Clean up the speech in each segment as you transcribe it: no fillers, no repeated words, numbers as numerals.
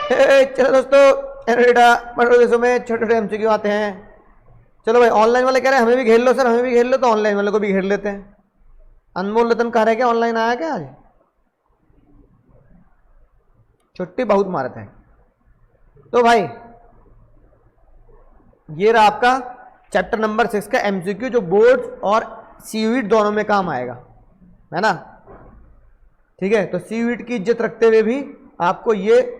चलो दोस्तों, एनोडेटा बड़े देशों में छोटे छोटे एमसीक्यू आते हैं। चलो भाई, ऑनलाइन वाले कह रहे हैं हमें भी घेर लो सर, हमें भी घेर लो, तो ऑनलाइन वाले को भी घेर लेते हैं। अनमोल रतन कह रहे क्या ऑनलाइन आया क्या आज? छुट्टी बहुत मारते हैं। तो भाई ये रहा आपका चैप्टर नंबर 6 का एमसीक्यू, जो बोर्ड और सीयूईटी दोनों में काम आएगा, है ना। ठीक है, तो सीयूईटी की इज्जत रखते हुए भी आपको ये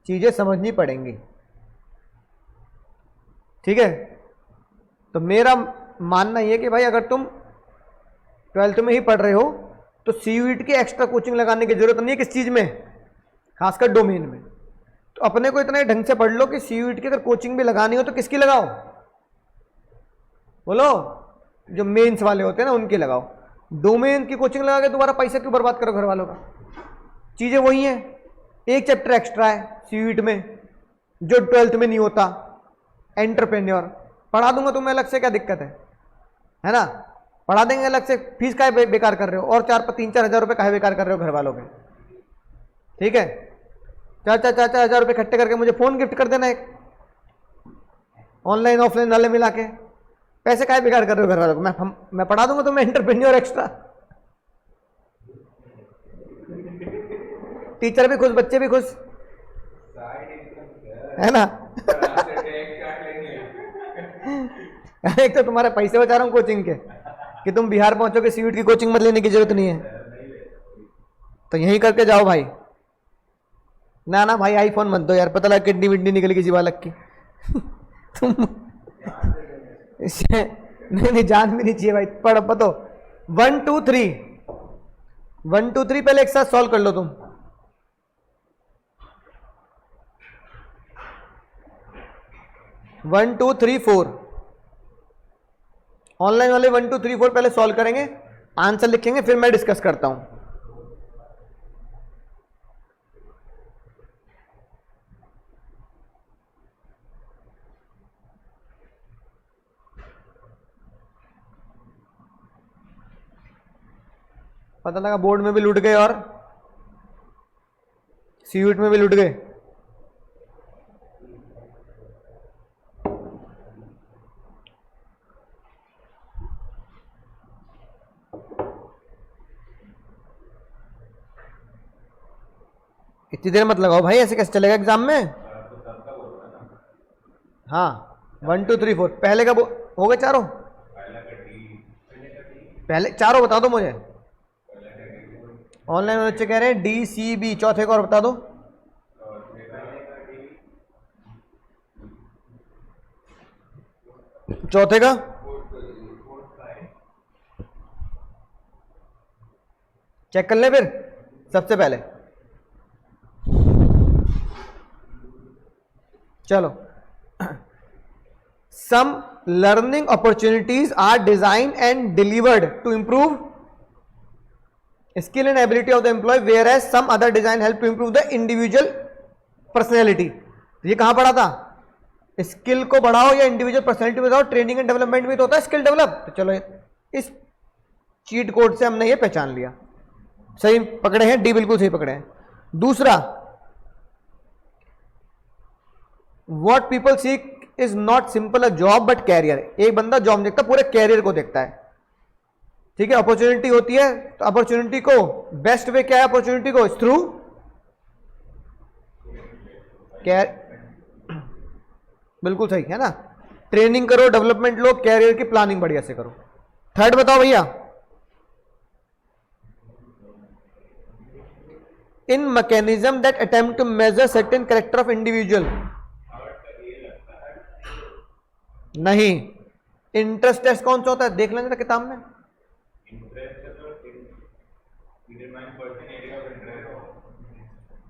चीजें समझनी पड़ेंगी। ठीक है, तो मेरा मानना यह कि भाई अगर तुम 12th में ही पढ़ रहे हो तो सीयूईटी की एक्स्ट्रा कोचिंग लगाने की जरूरत नहीं है। किस चीज में? खासकर डोमेन में। तो अपने को इतना ढंग से पढ़ लो कि सीयूईटी की अगर कोचिंग भी लगानी हो तो किसकी लगाओ? बोलो, जो मेंस वाले होते हैं ना उनकी लगाओ। डोमेन की कोचिंग लगा के दोबारा पैसा क्यों बर्बाद करो घर वालों का? चीजें वही हैं, एक चैप्टर एक्स्ट्रा है सीयूईटी में जो 12th में नहीं होता। एंटरप्रेन्योर पढ़ा दूंगा तुम्हें अलग से, क्या दिक्कत है ना। पढ़ा देंगे अलग से, फीस काहे बेकार कर रहे हो, और 3-4 हज़ार रुपए काहे बेकार कर रहे हो घर वालों के। ठीक है, 4-4 हज़ार रुपए इकट्ठे करके मुझे फोन गिफ्ट कर देना एक, ऑनलाइन ऑफलाइन वाले मिला के। पैसे काहे बेकार कर रहे हो घर वालों को? मैं पढ़ा दूंगा तुम्हें एंटरप्रेन्योर एक्स्ट्रा। टीचर भी खुश, बच्चे भी खुश, है ना। एक तो तुम्हारे पैसे बचा रहा हूं कोचिंग के, कि तुम बिहार पहुंचोगे, सीयूईटी की कोचिंग मत लेने की जरूरत नहीं है, तो यही करके जाओ भाई। ना ना भाई, आईफोन मत दो यार, पता लगा किडनी विडनी निकल किसी बालक की। तुम नहीं जान भी नहीं चाहिए भाई। पढ़ पतो 1 2 3 1 2 3 पहले एक साथ सॉल्व कर लो तुम। One two three four online वाले 1 2 3 4 पहले सॉल्व करेंगे, आंसर लिखेंगे, फिर मैं डिस्कस करता हूं। पता लगा बोर्ड में भी लूट गए और सीयूईटी में भी लूट गए। इतनी देर मत लगाओ भाई, ऐसे कैसे चलेगा एग्जाम में। हाँ 1 2 3 4 पहले का हो गए चारों? पहले चारों बता दो मुझे। ऑनलाइन बच्चे कह रहे हैं डी सी बी, चौथे को और बता दो। चौथे का चेक कर ले फिर। सबसे पहले चलो, some learning opportunities are design and delivered to improve skill and ability of the employ, whereas some other design help to improve the individual personality. ये कहां पढ़ा था? स्किल को बढ़ाओ या इंडिविजुअल पर्सनैलिटी बढ़ाओ, ट्रेनिंग एंड डेवलपमेंट भी तो होता है स्किल डेवलप। तो चलो इस चीट कोड से हमने ये पहचान लिया, सही पकड़े हैं, डी बिल्कुल सही पकड़े हैं। दूसरा, what people seek is not simple a job but career. एक बंदा जॉब देखता, पूरे कैरियर को देखता है। ठीक है, अपॉर्चुनिटी होती है, तो अपॉर्चुनिटी को बेस्ट वे क्या है? अपॉर्चुनिटी को थ्रू बिल्कुल सही है ना। ट्रेनिंग करो, डेवलपमेंट लो, कैरियर की प्लानिंग बढ़िया से करो। थर्ड बताओ भैया। In mechanism that attempt to measure certain character of individual. नहीं, इंटरेस्ट टेस्ट कौन सा होता है? देख लेंगे किताब में।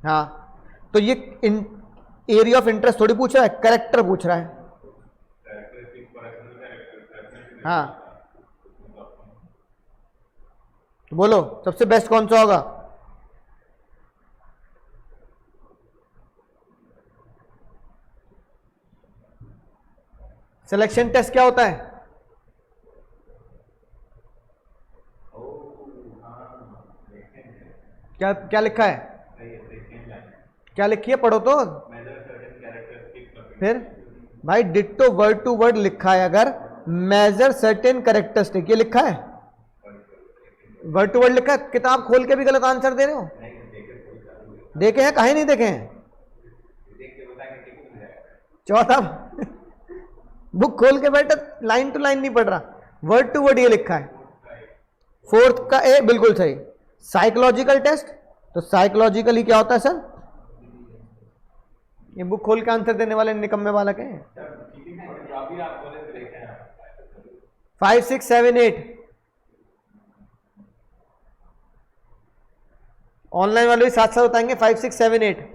हाँ, तो ये एरिया ऑफ इंटरेस्ट थोड़ी पूछ रहा है, कैरेक्टर पूछ रहा है। हाँ, तो बोलो सबसे बेस्ट कौन सा होगा? सिलेक्शन टेस्ट क्या होता है? क्या क्या लिखा है? क्या लिखी है, पढ़ो तो फिर। भाई डिट्टो वर्ड टू वर्ड लिखा है, अगर मेजर सर्टेन कैरेक्टरिस्टिक ये लिखा है, वर्ड टू वर्ड लिखा है, किताब खोल के भी गलत आंसर दे रहे हो। देखे हैं, काहे नहीं देखे हैं। चौथा बुक खोल के बैठे, लाइन टू लाइन नहीं पढ़ रहा, वर्ड टू वर्ड ये लिखा है। फोर्थ का ए बिल्कुल सही। साइकोलॉजिकल टेस्ट, तो साइकोलॉजिकली क्या होता है सर, ये बुक खोल के आंसर देने वाले निकम्मे बालक हैं। 5, 6, 7, 8 ऑनलाइन वाले भी साथ साथ बताएंगे। 5, 6, 7, 8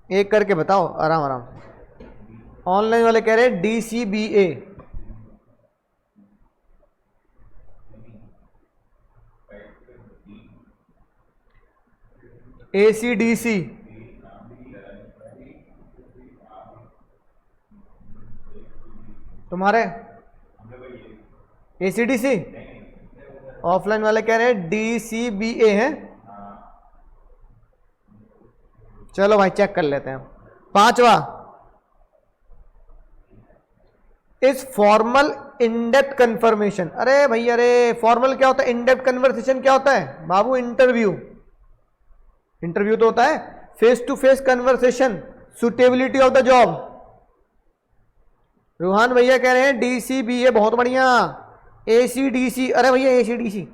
एक करके बताओ आराम आराम। ऑनलाइन वाले कह रहे हैं DCBA, ACDC, तुम्हारे ACDC। ऑफलाइन वाले कह रहे हैं DCBA है। चलो भाई चेक कर लेते हैं। पांचवा, इस फॉर्मल इनडेप्थ कन्फर्मेशन। अरे भैया, अरे फॉर्मल क्या होता है, इनडेप्थ कन्वर्सेशन क्या होता है बाबू, इंटरव्यू। इंटरव्यू तो होता है face to face conversation, suitability of the job. Ruhan भैया कह रहे हैं DCBA, बहुत बढ़िया। ACDC, अरे भैया ACDC।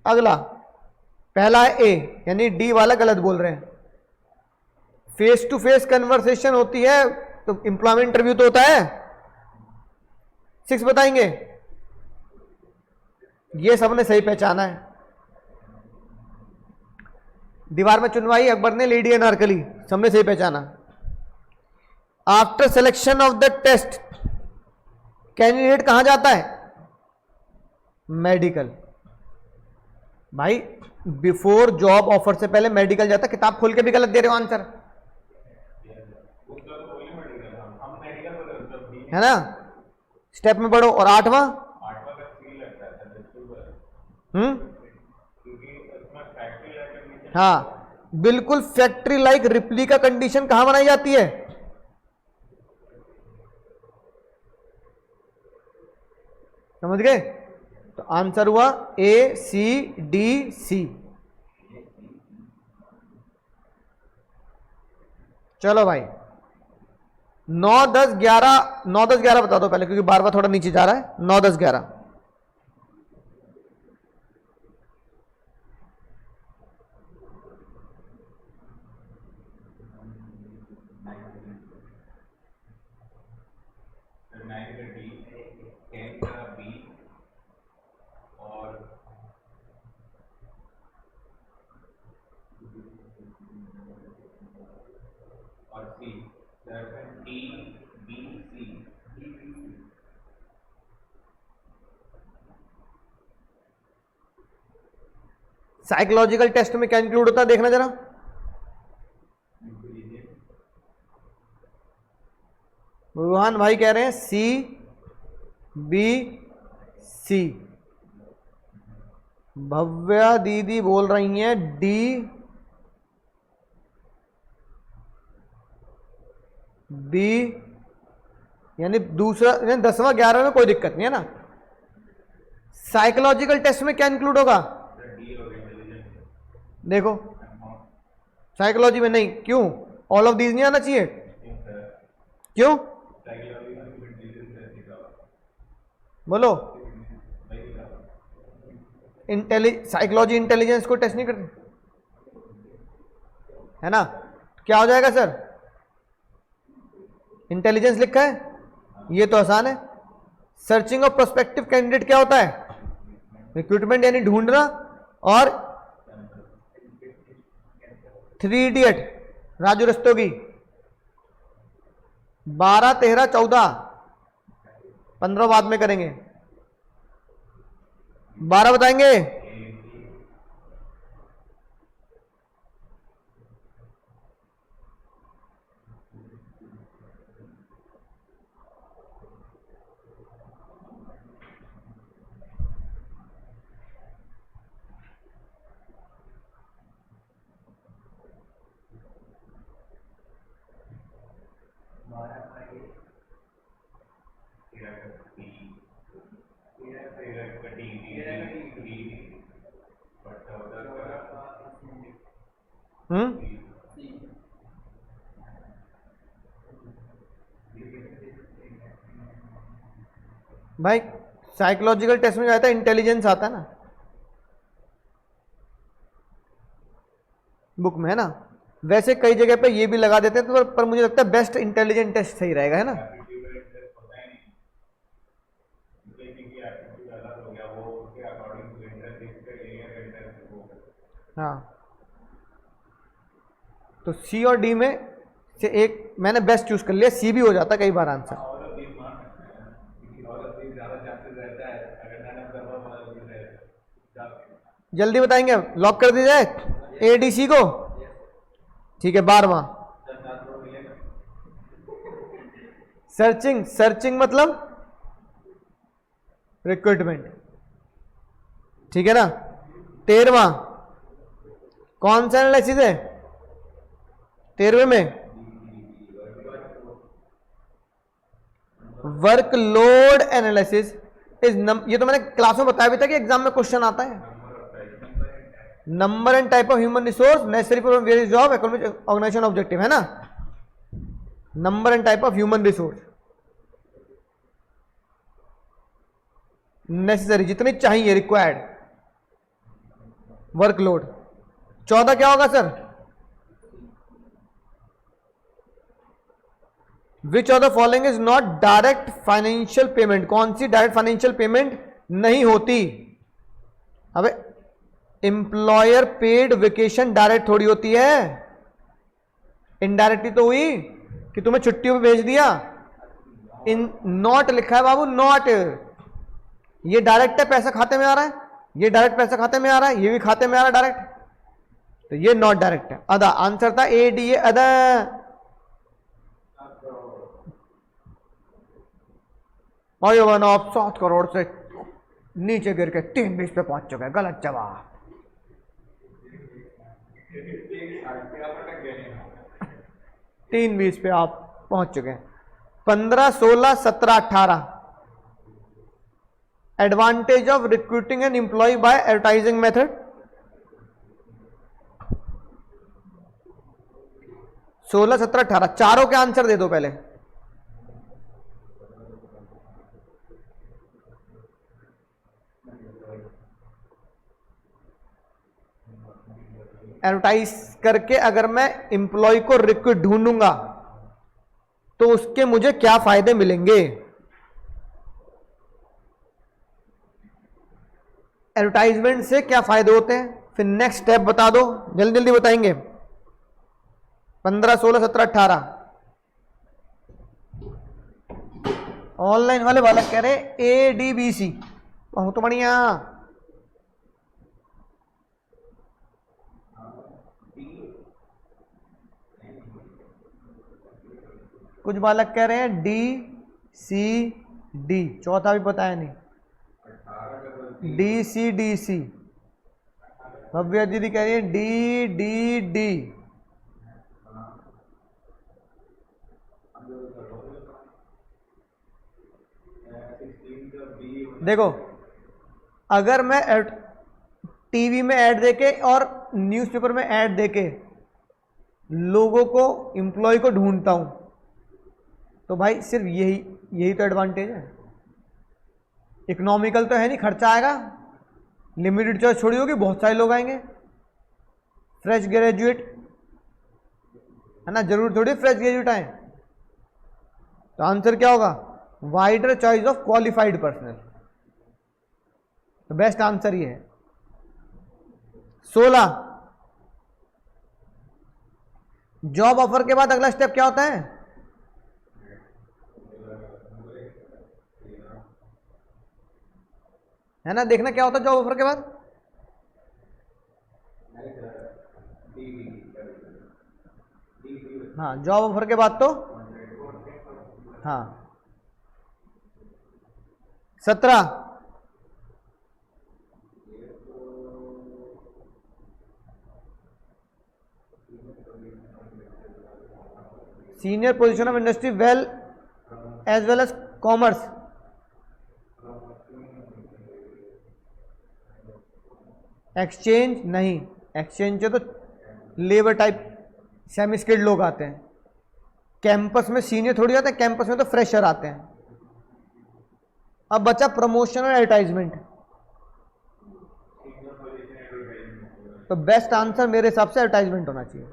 अगला पहला है A, यानी D वाला गलत बोल रहे हैं। फेस टू फेस कन्वर्सेशन होती है तो एम्प्लॉयमेंट इंटरव्यू तो होता है। 6 बताएंगे। ये सबने सही पहचाना है। दीवार में चुनवाई अकबर ने, लेडी अनारकली, सबने सही पहचाना। After selection of the test candidate कहां जाता है, मेडिकल। भाई बिफोर जॉब ऑफर से पहले मेडिकल जाता। किताब खोल के भी गलत दे रहे हो आंसर, है ना। स्टेप में बढ़ो। और 8वां, हाँ बिल्कुल, फैक्ट्री लाइक रिप्लिका कंडीशन कहां बनाई जाती है, समझ गए। तो आंसर हुआ ACDC। चलो भाई 9, 10, 11, 9, 10, 11 बता दो पहले, क्योंकि बार बार थोड़ा नीचे जा रहा है। 9, 10, 11 साइकोलॉजिकल टेस्ट में क्या इंक्लूड होता है, देखना जरा। रूहान भाई कह रहे हैं CBC। भव्या दीदी बोल रही हैं DB, यानी दूसरा, यानी 10वां 11वां में कोई दिक्कत नहीं है ना। साइकोलॉजिकल टेस्ट में क्या इंक्लूड होगा, देखो साइकोलॉजी में नहीं, क्यों, ऑल ऑफ दीज नहीं आना चाहिए, क्यों बोलो। साइकोलॉजी इंटेलिजेंस को टेस्ट नहीं करती है ना। क्या हो जाएगा सर, इंटेलिजेंस लिखा है, ये तो आसान है। सर्चिंग ऑफ प्रोस्पेक्टिव कैंडिडेट क्या होता है? रिक्रूटमेंट यानी ढूंढना। और 3 इडियट राजू रस्तोगी 12, 13, 14, 15 बाद में करेंगे। 12 बताएंगे। भाई साइकोलॉजिकल टेस्ट में क्या आता है? इंटेलिजेंस आता है ना, बुक में है ना। वैसे कई जगह पे ये भी लगा देते हैं, तो पर मुझे लगता है बेस्ट इंटेलिजेंट टेस्ट सही रहेगा, है ना। हाँ, तो सी और डी में से एक मैंने बेस्ट चूज कर लिया। सी भी हो जाता कई बार आंसर। जल्दी बताएंगे, लॉक कर दी जाए ए डी सी को। ठीक है, 12वां सर्चिंग। सर्चिंग मतलब रिक्रूटमेंट, ठीक है ना। 13वां कौन सा एनालिसिस है 13वें में? वर्कलोड एनालिसिस इज ये तो मैंने क्लास में बताया भी था कि एग्जाम में क्वेश्चन आता है। Number and type of human resource necessary for various job economic organization objective, है ना। Number and type of human resource necessary, जितनी चाहिए, रिक्वायर्ड। वर्कलोड। 14 क्या होगा sir? Which of the following is not direct financial payment? कौन सी direct financial payment नहीं होती? अबे एम्प्लॉयर पेड वेकेशन डायरेक्ट थोड़ी होती है, इनडायरेक्टली तो हुई कि तुम्हें छुट्टियों पे भेज दिया। इन नॉट लिखा है बाबू, नॉट। ये डायरेक्ट है, पैसा खाते में आ रहा है, ये डायरेक्ट पैसा खाते में आ रहा है, ये भी खाते में आ रहा है डायरेक्ट, तो ये नॉट डायरेक्ट है। अदा आंसर था ए डी ए, अदा। और आप 7 करोड़ से नीचे गिर के 320 पे पहुंच चुके हैं, गलत जवाब। 320 पे आप पहुंच चुके हैं। 15, 16, 17, 18 advantage of recruiting an employ by advertising method. 16, 17, 18 चारों के आंसर दे दो पहले। एडवर्टाइज करके अगर मैं एम्प्लॉय को रिक्रूट ढूंढूंगा तो उसके मुझे क्या फायदे मिलेंगे? एडवर्टाइजमेंट से क्या फायदे होते हैं, फिर नेक्स्ट स्टेप बता दो, जल्दी जल्दी बताएंगे। 15, 16, 17, 18 ऑनलाइन वाले बालक कह रहे ए डी बी सी, बहुत बढ़िया। कुछ बालक कह रहे हैं डी सी डी, चौथा भी पता है नहीं, डी सी। भव्या दीदी कह रही है डी डी डी। देखो, अगर मैं टीवी में ऐड देके और न्यूज़पेपर में ऐड देके लोगों को, एम्प्लॉय को ढूंढता हूं, तो भाई सिर्फ यही तो एडवांटेज है। इकोनॉमिकल तो है नहीं, खर्चा आएगा, लिमिटेड चॉइस छोड़ी होगी, बहुत सारे लोग आएंगे। फ्रेश ग्रेजुएट है ना, जरूर थोड़ी फ्रेश ग्रेजुएट आए। तो आंसर क्या होगा? Wider choice of qualified personal. तो बेस्ट आंसर ये है। 16, जॉब ऑफर के बाद अगला स्टेप क्या होता है? है ना, देखना क्या होता है जॉब ऑफर के बाद। हाँ, जॉब ऑफर के बाद तो हाँ 17, senior position of industry well as well as commerce. Exchange नहीं, एक्सचेंज तो लेबर टाइप सेमी स्किल्ड लोग आते हैं। कैंपस में सीनियर थोड़ी आते हैं, कैंपस में तो फ्रेशर आते हैं। अब बचा प्रमोशन और एडवर्टाइजमेंट। तो बेस्ट आंसर मेरे हिसाब से एडवर्टाइजमेंट होना चाहिए,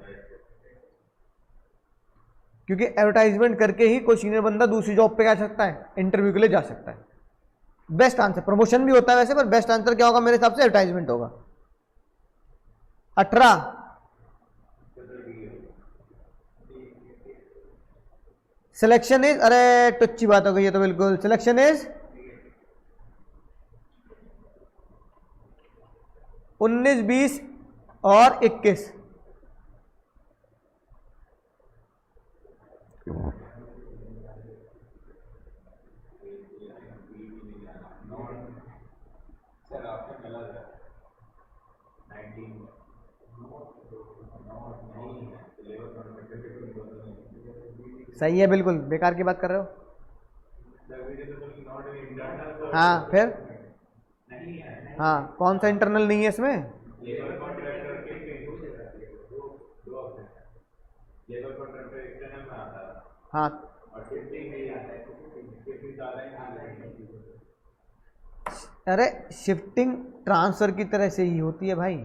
क्योंकि एडवर्टाइजमेंट करके ही कोई सीनियर बंदा दूसरी जॉब पे जा सकता है, इंटरव्यू के लिए जा सकता है। बेस्ट आंसर, प्रमोशन भी होता है वैसे, पर बेस्ट आंसर क्या होगा मेरे हिसाब से? एडवर्टाइजमेंट होगा। 18, सिलेक्शन इज, अरे टच्ची बात हो गई है तो बिल्कुल। सिलेक्शन इज 19, 20 और 21। सही है, बिल्कुल बेकार की बात कर रहे हो। हाँ फिर, हाँ कौन सा इंटरनल नहीं है इसमें? हाँ अरे शिफ्टिंग ट्रांसफर की तरह से ही होती है भाई।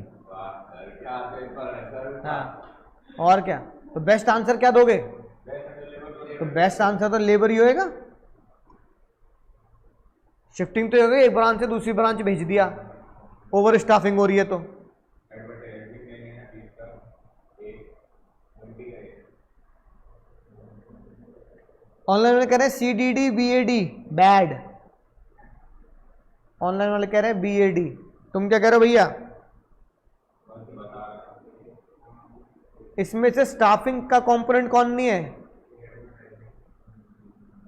हाँ और क्या? तो बेस्ट आंसर क्या दोगे? तो बेस्ट आंसर तो लेबर ही होएगा। शिफ्टिंग तो होगी, एक ब्रांच से दूसरी ब्रांच भेज दिया, ओवर स्टाफिंग हो रही है तो। ऑनलाइन वाले कह रहे हैं CDD BAD बैड। ऑनलाइन वाले कह रहे हैं BAD, तुम क्या कह रहे हो भैया? इसमें से स्टाफिंग का कंपोनेंट कौन नहीं है?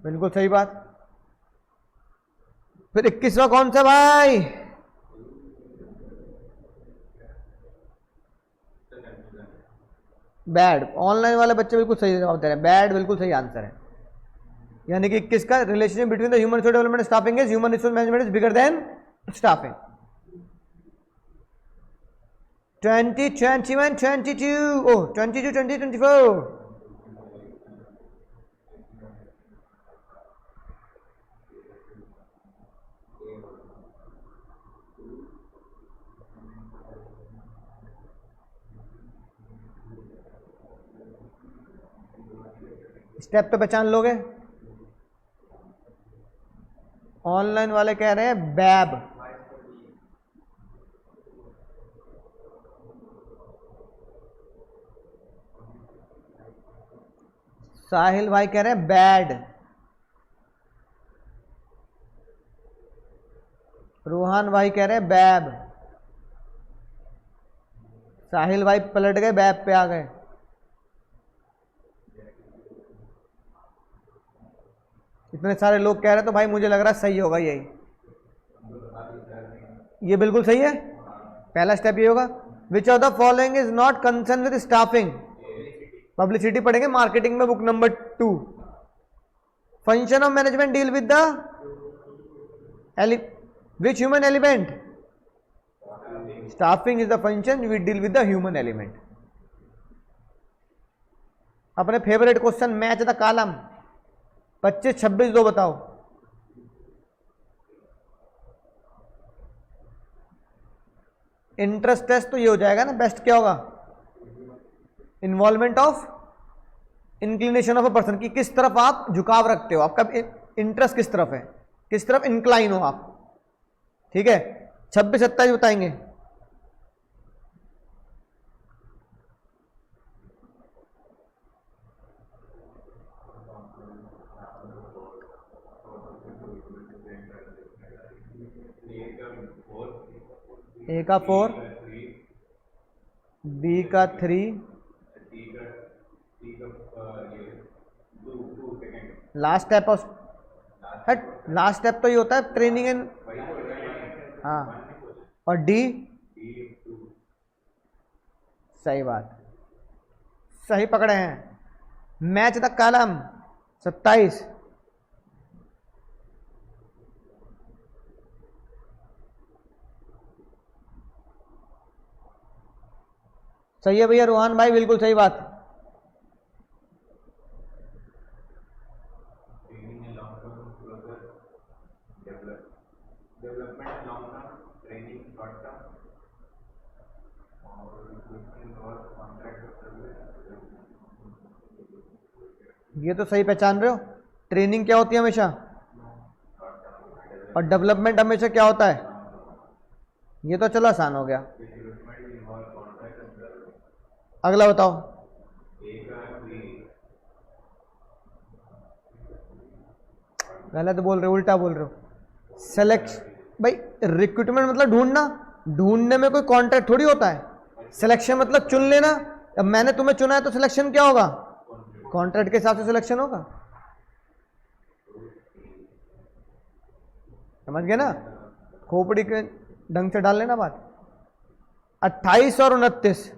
बिल्कुल सही बात। फिर 21वां कौन सा भाई? बैड। ऑनलाइन वाले बच्चे बिल्कुल सही जवाब दे रहे हैं, बैड बिल्कुल सही आंसर है। यानी कि 21 का relationship between the human resource development staffing is human resource management is bigger than staffing. 20, 21, 22, oh 22, 20, 24। Step तो पहचान लोगे। ऑनलाइन वाले कह रहे हैं बैब। साहिल भाई कह रहे हैं बैड। रोहान भाई कह रहे हैं बैब। साहिल भाई पलट गए, बैब पे आ गए। इतने सारे लोग कह रहे हैं तो भाई मुझे लग रहा है सही होगा यही। ये बिल्कुल सही है। पहला स्टेप ये होगा, which of the following is not concern with staffing. Publicity पढ़ेंगे मार्केटिंग में, book number 2। Function of management deal with the which human element? Staffing is the function we deal with the human element. अपने favourite question, match the column. 25, 26 दो बताओ। Interest test तो ये हो जाएगा ना। बेस्ट क्या होगा? Involvement of inclination of a person, की किस तरफ आप झुकाव रखते हो। आपका इंटरेस्ट किस तरफ है, किस तरफ इंक्लाइन हो आप, ठीक है। 26 27 बताएंगे। ए का 4, बी का 3, लास्ट स्टेप ऑफ हट, लास्ट स्टेप तो ये होता है ट्रेनिंग एंड, हाँ, और डी, सही बात, सही पकड़े हैं। Match the column 27। सही है भैया रोहन भाई, बिल्कुल सही बात। ये तो सही पहचान रहे हो। ट्रेनिंग क्या होती है हमेशा, और डेवलपमेंट हमेशा क्या होता है। ये तो चलो आसान हो गया। अगला बताओ। गलत बोल रहे हो, उल्टा बोल रहे हो। सेलेक्ट भाई, रिक्रूटमेंट मतलब ढूंढना, ढूंढने में कोई कॉन्ट्रैक्ट थोड़ी होता है। सिलेक्शन मतलब चुन लेना। अब मैंने तुम्हें चुना है तो सिलेक्शन क्या होगा, कॉन्ट्रैक्ट के हिसाब से सिलेक्शन होगा। समझ गए ना, खोपड़ी के ढंग से डाल लेना बात। 28 और 29,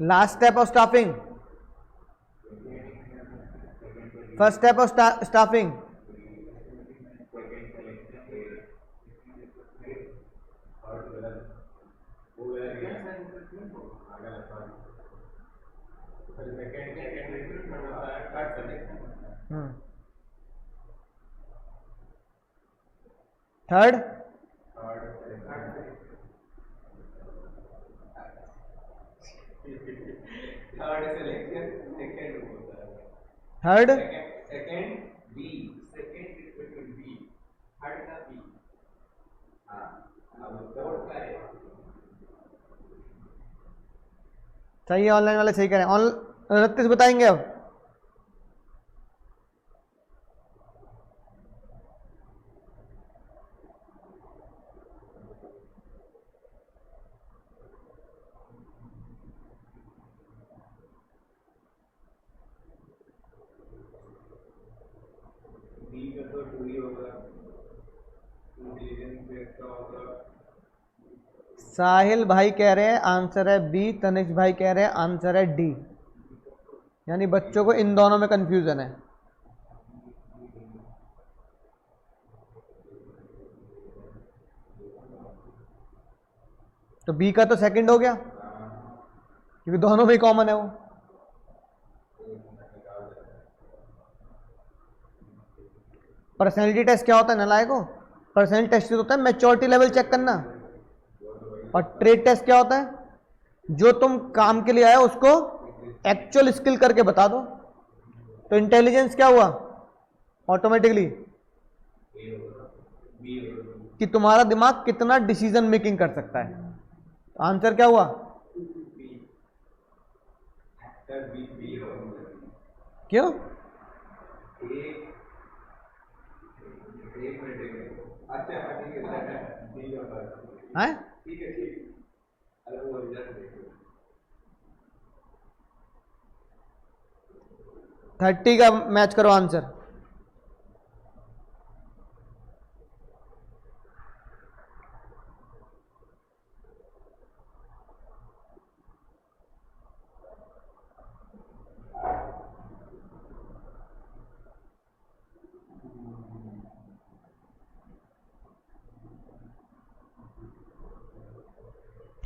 last step of staffing, first step of staffing, third, third, सही है। ऑनलाइन वाले सही करें। 29 बताएंगे अब। साहिल भाई कह रहे हैं आंसर है बी, तनिष्क भाई कह रहे हैं आंसर है डी। यानी बच्चों को इन दोनों में कंफ्यूजन है। तो बी का तो सेकंड हो गया, क्योंकि दोनों में कॉमन है वो। पर्सनैलिटी टेस्ट क्या होता है नालायको, पर्सनैलिटी टेस्ट होता है मैच्योरिटी लेवल चेक करना। और ट्रेड टेस्ट क्या होता है, जो तुम काम के लिए आए उसको एक्चुअल स्किल करके बता दो। तो इंटेलिजेंस क्या हुआ ऑटोमेटिकली, कि तुम्हारा दिमाग कितना डिसीजन मेकिंग कर सकता है। तो आंसर क्या हुआ, क्यों? है 30 का मैच करो आंसर।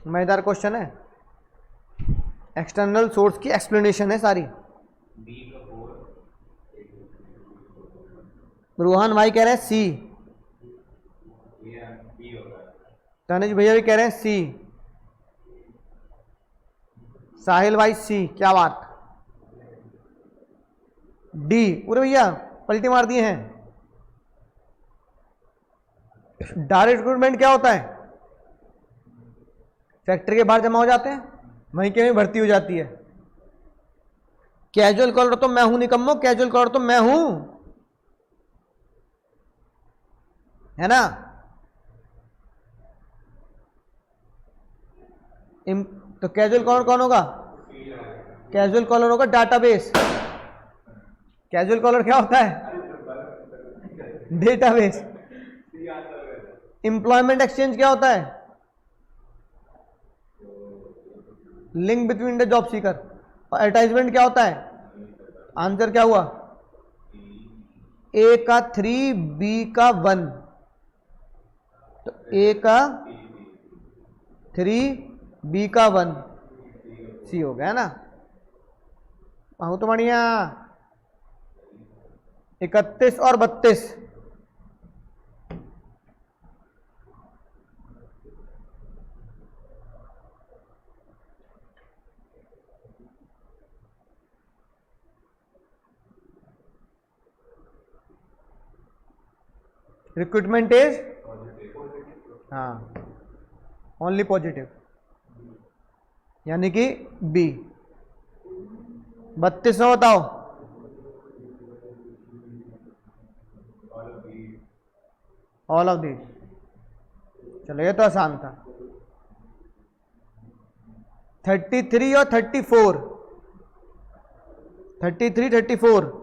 मजेदार क्वेश्चन है, एक्सटर्नल सोर्स की एक्सप्लेनेशन है सारी। रोहन भाई कह रहे हैं सी। तनुज भैया भी कह रहे हैं सी, साहिल भाई सी, क्या बात। डी, पूरे भैया पलटी मार दिए हैं। डायरेक्ट रिक्रूटमेंट क्या होता है? फैक्ट्री के बाहर जमा हो जाते हैं, वहीं के वहीं भर्ती हो जाती है। कैजुअल कॉलर तो मैं हूं निकम्मो, कैजुअल कॉलर तो मैं हूं, है ना। तो कैजुअल कॉलर कौन होगा? कैजुअल कॉलर होगा डाटाबेस। कैजुअल कॉलर क्या होता है? डेटाबेस। एम्प्लॉयमेंट एक्सचेंज क्या होता है? Link between the job seeker. और एडवर्टाइजमेंट क्या होता है? आंसर क्या हुआ? ए का 3, बी का 1, तो ए का 3, बी का 1, सी हो गया ना। तो बढ़िया। 31 और 32, रिक्रूटमेंट इज, हाँ, ओनली पॉजिटिव, यानी कि बी। 32 में बताओ। All of these. चलो ये तो आसान था। 33 और 34, 33, 34,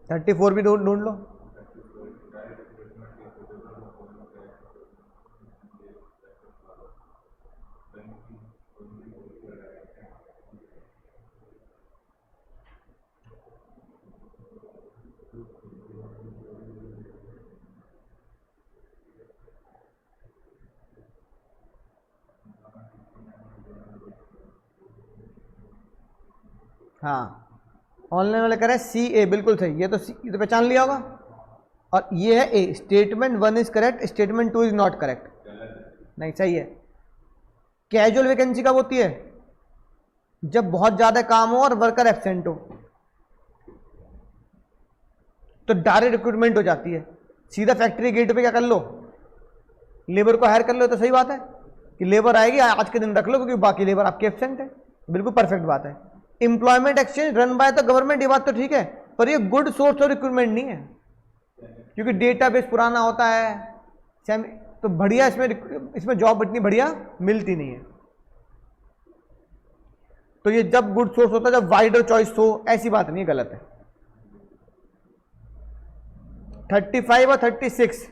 थर्टी फोर भी ढूंढ लो। हाँ, ऑनलाइन वाले कह रहे हैं सी ए, बिल्कुल सही। ये तो ये तो पहचान लिया होगा। और ये है A. Statement 1 is correct, statement 2 is not correct. नहीं, सही है। कैजुअल वैकेंसी कब होती है? जब बहुत ज्यादा काम हो और वर्कर एब्सेंट हो, तो डायरेक्ट रिक्रूटमेंट हो जाती है। सीधा फैक्ट्री गेट पे क्या कर लो, लेबर को हायर कर लो। तो सही बात है कि लेबर आएगी, आज के दिन रख लो क्योंकि बाकी लेबर आपकी एब्सेंट है। बिल्कुल परफेक्ट बात है। Employment exchange run by the government, ये बात तो ठीक है, पर ये गुड सोर्स ऑफ रिक्रूटमेंट नहीं है, क्योंकि डेटाबेस पुराना होता है। तो बढ़िया इसमें जॉब इतनी बढ़िया मिलती नहीं है। तो ये जब गुड सोर्स होता है, जब वाइडर चॉइस हो, ऐसी बात नहीं है, गलत है। 35 और 36,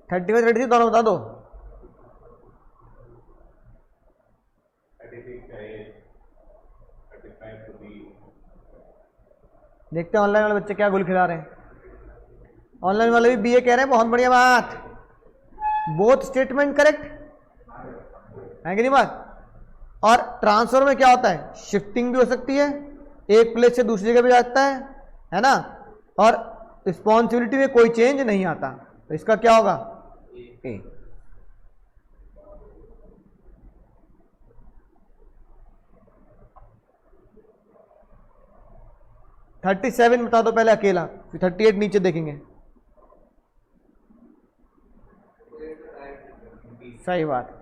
थर्टी फाइव 36 दोनों बता दो। देखते हैं ऑनलाइन वाले बच्चे क्या गुल खिला रहे हैं। ऑनलाइन वाले भी बीए कह रहे हैं, बहुत बढ़िया बात। बोथ स्टेटमेंट करेक्ट है कि नहीं बात। और ट्रांसफर में क्या होता है? शिफ्टिंग भी हो सकती है, एक प्लेस से दूसरी जगह भी जाता है ना। और रिस्पॉन्सिबिलिटी में कोई चेंज नहीं आता, तो इसका क्या होगा? ए। थर्टी 37 बता दो पहले अकेला, फिर 38 नीचे देखेंगे। सही बात।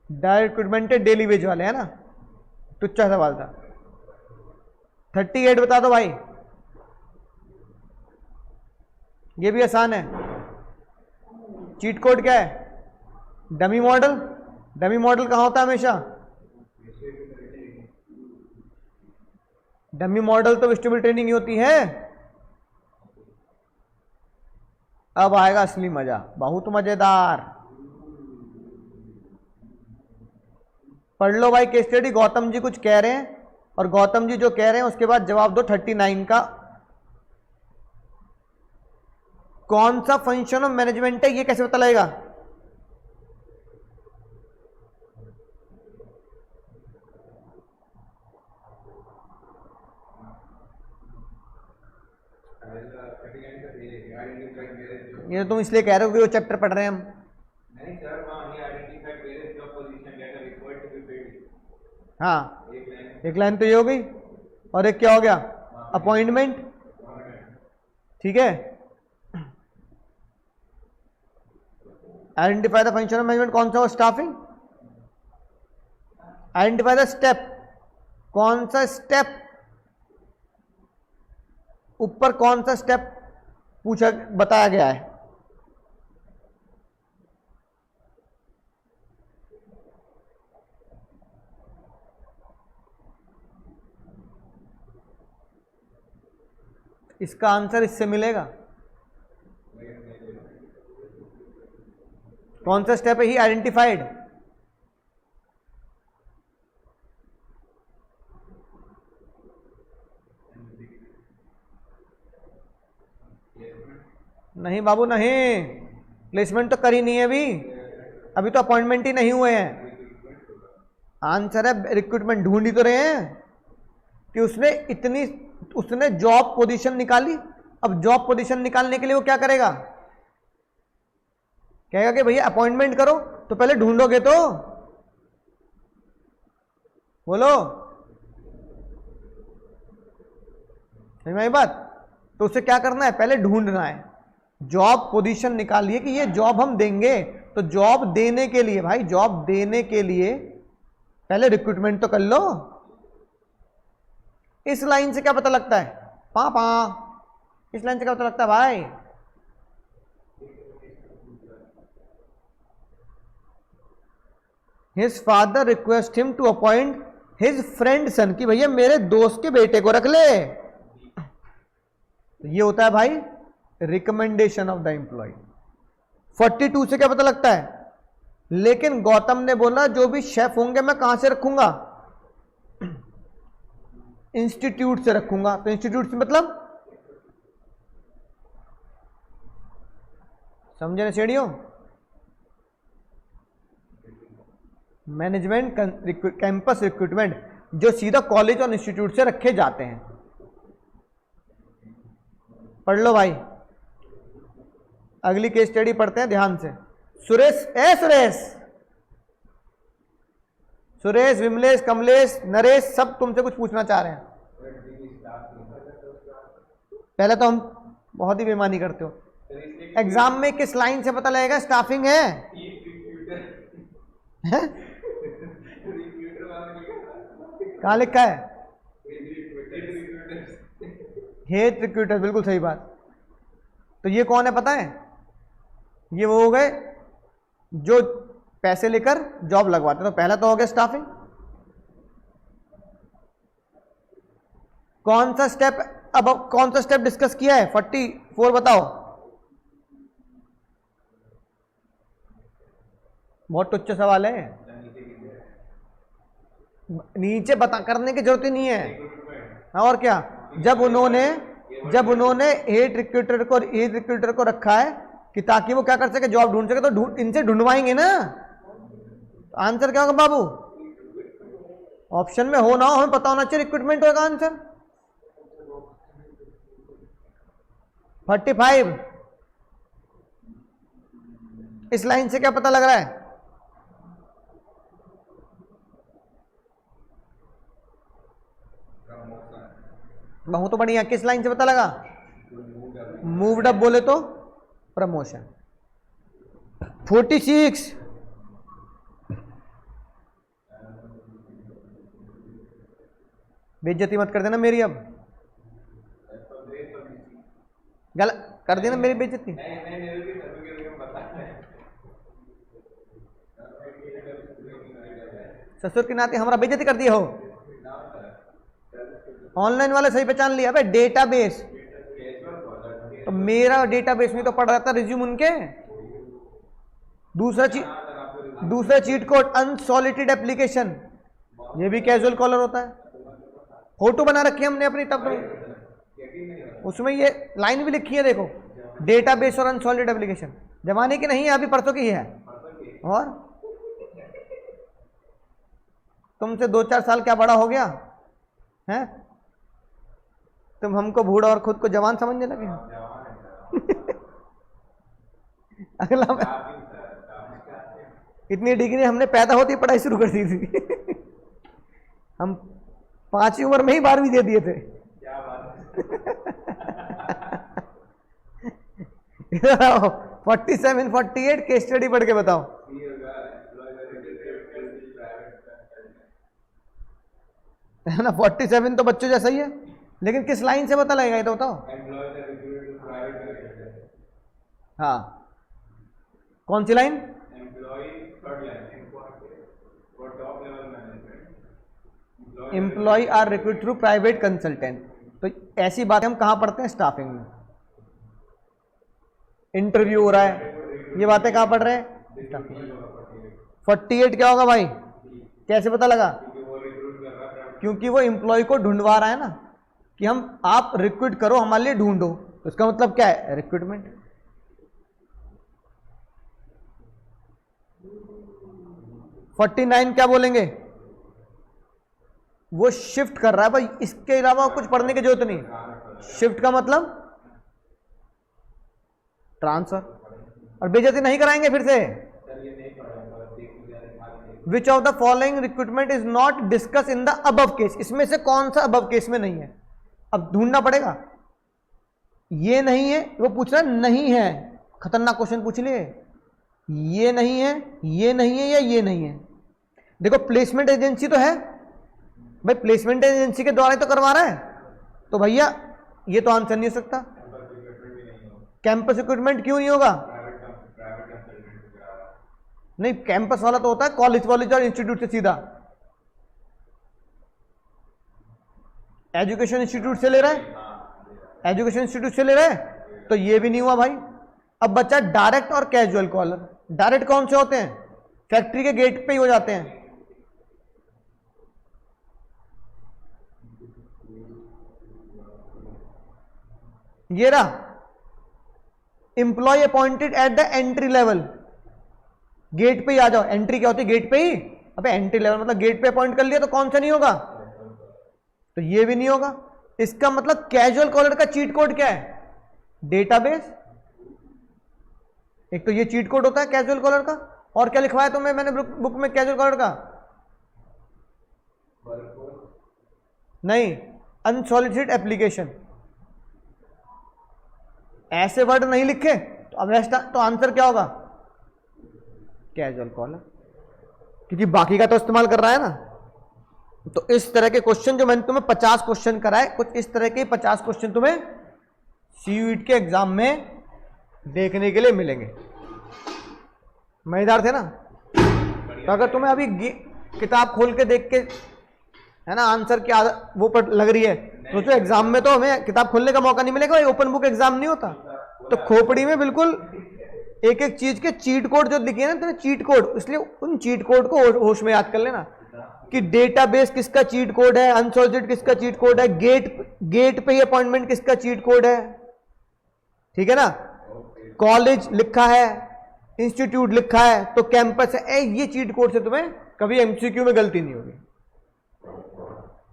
डायरेक्ट रिक्रूटमेंट है, डेली वेज वाले, है ना। टुच्चा सवाल था। 38 बता दो भाई, ये भी आसान है। चीट कोड क्या है? Dummy model. डमी मॉडल कहां होता है हमेशा? डमी मॉडल तो वेस्टिबल ट्रेनिंग ही होती है। अब आएगा असली मजा, बहुत मजेदार। पढ़ लो भाई केस स्टडी। गौतम जी कुछ कह रहे हैं, और गौतम जी जो कह रहे हैं उसके बाद जवाब दो 39 का। कौन सा फंक्शन ऑफ मैनेजमेंट है ये कैसे पता लगेगा? ये तुम इसलिए कह रहे हो कि वो चैप्टर पढ़ रहे हैं हम। नहीं सर, हाँ, एक लाइन तो ये हो गई और एक क्या हो गया? अपॉइंटमेंट। ठीक है, identify the function of management कौन सा हो? स्टाफिंग। आइडेंटिफाई द स्टेप, कौन सा स्टेप ऊपर, कौन सा स्टेप पूछा बताया गया है? इसका आंसर इससे मिलेगा। कौन सा स्टेप है? ही आइडेंटिफाइड। नहीं बाबू नहीं, प्लेसमेंट तो करी नहीं है अभी, अभी तो अपॉइंटमेंट ही नहीं हुए हैं। आंसर है रिक्रूटमेंट। ढूंढ ही तो रहे हैं कि उसने जॉब पोजीशन निकाली। अब जॉब पोजीशन निकालने के लिए वो क्या करेगा? कहेगा कि भैया अपॉइंटमेंट करो, तो पहले ढूंढोगे तो। बोलो सही बात। तो उसे क्या करना है? पहले ढूंढना है। जॉब पोजीशन निकालिए कि ये जॉब हम देंगे, तो जॉब देने के लिए भाई, जॉब देने के लिए पहले रिक्रूटमेंट तो कर लो। इस लाइन से क्या पता लगता है? पापा, इस लाइन से क्या पता लगता है भाई? His father request him to appoint his friend son, कि भैया मेरे दोस्त के बेटे को रख ले। ये होता है भाई रिकमेंडेशन ऑफ द एम्प्लॉय। 42 से क्या पता लगता है? लेकिन गौतम ने बोला जो भी शेफ होंगे मैं कहां से रखूंगा? इंस्टीट्यूट से रखूंगा। तो इंस्टीट्यूट से मतलब समझे ना सेड़ियों? मैनेजमेंट कैंपस रिक्रूटमेंट जो सीधा कॉलेज और इंस्टीट्यूट से रखे जाते हैं। पढ़ लो भाई, अगली केस स्टडी पढ़ते हैं ध्यान से। सुरेश, विमलेश, कमलेश, नरेश सब तुमसे कुछ पूछना चाह रहे हैं। पहले तो हम बहुत ही बेईमानी करते हो। एग्जाम में किस लाइन से पता लगेगा स्टाफिंग है? कहां लिखा है? हेड रिक्रूटर, बिल्कुल सही बात। तो ये कौन है पता है? ये वो हो गए जो पैसे लेकर जॉब लगवाते हैं। तो पहला तो हो गया स्टाफिंग। कौन सा स्टेप, अब कौन सा स्टेप डिस्कस किया है? 44 बताओ। बहुत तुच्छ सवाल है, नीचे बता करने की जरूरत ही नहीं है। और क्या, जब उन्होंने हेड रिक्रूटर को रखा है कि ताकि वो क्या कर सके, जॉब ढूंढ सके, तो इनसे ढूंढवाएंगे ना। आंसर क्या होगा बाबू? ऑप्शन में हो ना हो, हमें पता होना चाहिए रिक्रूटमेंट होगा आंसर। 45 इस लाइन से क्या पता लग रहा है? बहुत तो बढ़िया। किस लाइन से पता लगा? मूव्ड अप बोले तो प्रमोशन। 46 बेइज्जती मत कर देना मेरी, अब गलत कर देना मेरी बेइज्जती। ससुर के नाते हमारा बेइज्जती कर दिया हो। ऑनलाइन वाले सही पहचान लिया भाई, डेटाबेस। तो मेरा डेटाबेस में तो पढ़ रहा था रिज्यूम उनके। दूसरा चीट कोड अनसॉलिटेड एप्लीकेशन, ये भी कैजुअल कॉलर होता है। फोटो बना रखी है हमने अपनी, तब तो उसमें ये लाइन भी लिखी है देखो, डेटाबेस और अनसॉल्वड एप्लीकेशन। जमाने की नहीं है, अभी परसों की है। और तुमसे 2-4 साल क्या बड़ा हो गया है? तुम हमको बूढ़ा और खुद को जवान समझने लगे हो। अगला, इतनी डिग्री हमने पैदा होती ही पढ़ाई शुरू कर दी थी। हम 5वीं उम्र में ही 12वीं दे दिए थे। 47, 48 केस स्टडी पढ़ के बताओ। है ना, 47 तो बच्चों जैसा ही है, लेकिन किस लाइन से पता लगेगा ये तो बताओ। हाँ, कौन सी line? Employ or recruit through private consultant. तो ऐसी बात हम कहां पढ़ते हैं? स्टाफिंग में। इंटरव्यू हो रहा है, ये बातें कहां पढ़ रहे हैं? 48 क्या होगा भाई? कैसे पता लगा? क्योंकि वो एम्प्लॉय को ढूंढवा रहा है ना, कि हम आप रिक्रूट करो, हमारे लिए ढूंढो। तो इसका मतलब क्या है? रिक्रूटमेंट। । 49 क्या बोलेंगे? वो शिफ्ट कर रहा है भाई, इसके अलावा कुछ पढ़ने की जरूरत नहीं। शिफ्ट का मतलब ट्रांसफर। और बेइज्जती नहीं कराएंगे फिर से। विच of the following recruitment is not discuss in the above case. इसमें से कौन सा अबव केस में नहीं है? अब ढूंढना पड़ेगा। ये नहीं है, वो पूछ रहा नहीं है, खतरनाक क्वेश्चन पूछ लिए। ये नहीं है, ये नहीं है, या ये नहीं है। देखो प्लेसमेंट एजेंसी तो है भाई, प्लेसमेंट एजेंसी के द्वारा तो करवा रहा है, तो भैया ये तो आंसर नहीं हो सकता। कैंपस रिक्रूटमेंट क्यों नहीं होगा? नहीं, कैंपस वाला तो होता है कॉलेज और इंस्टीट्यूट से सीधा। एजुकेशन इंस्टीट्यूट से ले रहा है, एजुकेशन इंस्टीट्यूट से ले रहा है, तो ये भी नहीं हुआ भाई। अब बच्चा डायरेक्ट और कैजुअल कॉलर। डायरेक्ट कौन से होते हैं? फैक्ट्री के गेट पे ही हो जाते हैं। ये रहा employ appointed at the entry level. Gate पे ही आ जाओ। एंट्री क्या होती है? गेट पे ही। अबे एंट्री लेवल मतलब गेट पे अपॉइंट कर लिया, तो कौन सा नहीं होगा? तो ये भी नहीं होगा। इसका मतलब कैजुअल कॉलर का चीट कोड क्या है? डेटाबेस। एक तो ये चीट कोड होता है कैजुअल कॉलर का। और क्या लिखवाया तुम्हें मैंने बुक में कैजुअल कॉलर का? नहीं, अनसॉलिसिटेड एप्लीकेशन। ऐसे वर्ड नहीं लिखे तो अब तो आंसर क्या होगा? कैजुअल कॉलर, क्योंकि बाकी का तो इस्तेमाल कर रहा है ना। तो इस तरह के क्वेश्चन जो मैंने तुम्हें 50 क्वेश्चन कराए, कुछ इस तरह के 50 क्वेश्चन तुम्हें सीयूईटी के एग्जाम में देखने के लिए मिलेंगे। मजेदार थे ना? तो अगर तुम्हें अभी किताब खोल के देख के, है ना, आंसर की आदत वो पर लग रही है, तो जो एग्जाम में तो हमें किताब खोलने का मौका नहीं मिलेगा। ओपन बुक एग्जाम नहीं होता। तो खोपड़ी में बिल्कुल एक एक चीज के चीट कोड जो लिखे हैं ना, तुम्हें चीट कोड, इसलिए उन चीट कोड को होश में याद कर लेना कि डेटाबेस किसका चीट कोड है, अनसॉल्वड किसका चीट कोड है, गेट पे ही अपॉइंटमेंट किसका चीट कोड है। ठीक है ना? कॉलेज लिखा है, इंस्टीट्यूट लिखा है, तो कैंपस है। ये चीट कोड से तुम्हें कभी एमसीक्यू में गलती नहीं होगी।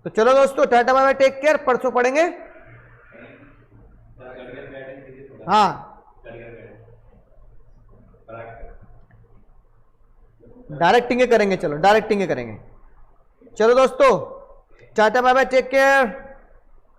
तो चलो दोस्तों, tata bye bye, take care. परसों पढ़ेंगे। हाँ, डायरेक्टिंग करेंगे। चलो डायरेक्टिंग करेंगे। चलो दोस्तों, tata bye bye, take care.